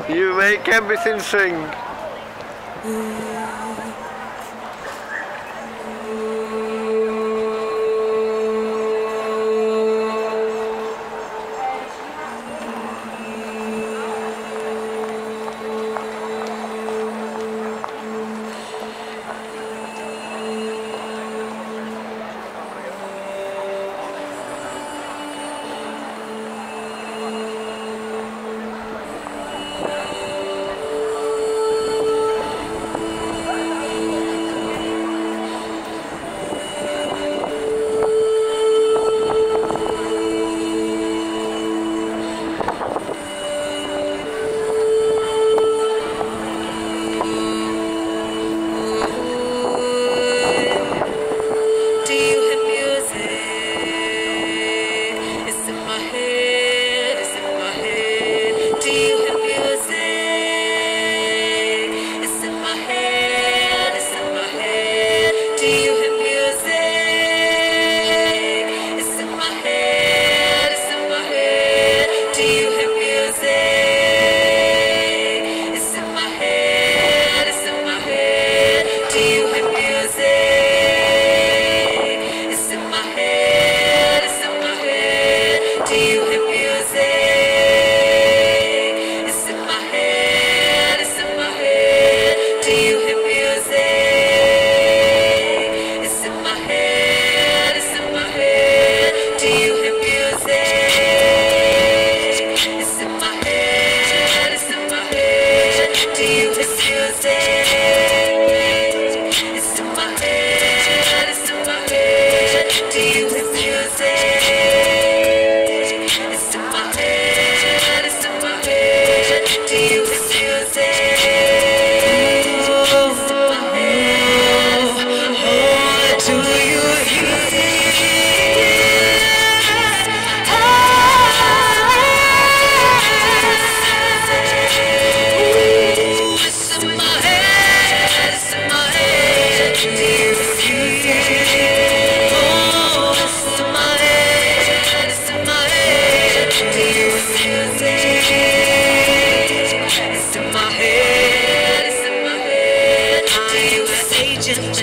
You make everything sing.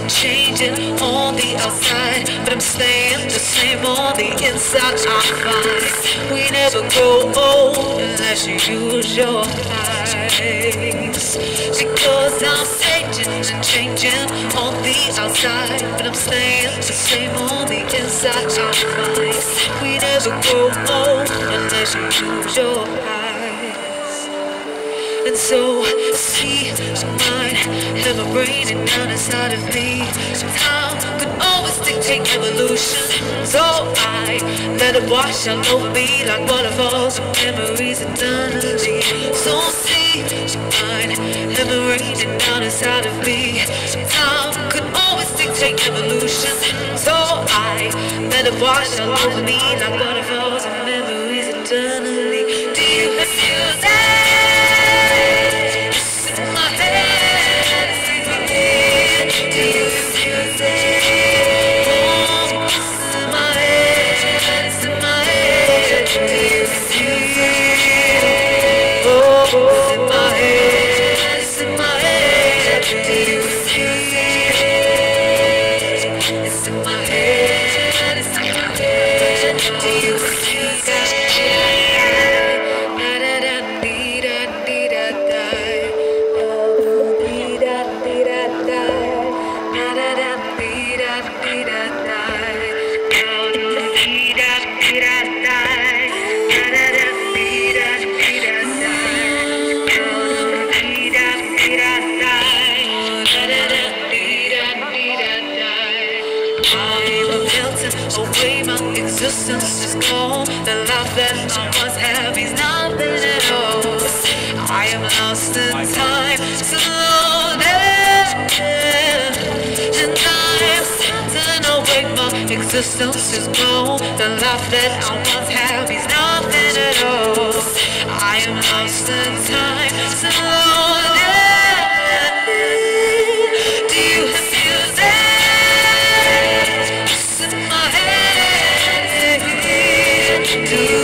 Changing on the outside, but I'm staying the same on the inside. I'm fine. We never grow old unless you use your eyes. Because I'm changing and changing on the outside, but I'm staying the same on the inside. I'm fine. We never grow old unless you use your eyes. And so, see mine, have a brain and down inside of me. Time could always dictate evolution. So I let it wash all over me like waterfalls of memories eternally. So see mine, have a brain and down inside of me. Time could always dictate evolution. So I let it wash all over me like waterfalls of memories eternally. Do you refuse that? Away my existence is gone. The life that I once have is nothing at all. I am lost in time, slowly, and I am certain away my existence is gone. The life that I once have is nothing at all. I am lost in time, slowly. Do you feel that? Do you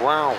Wow.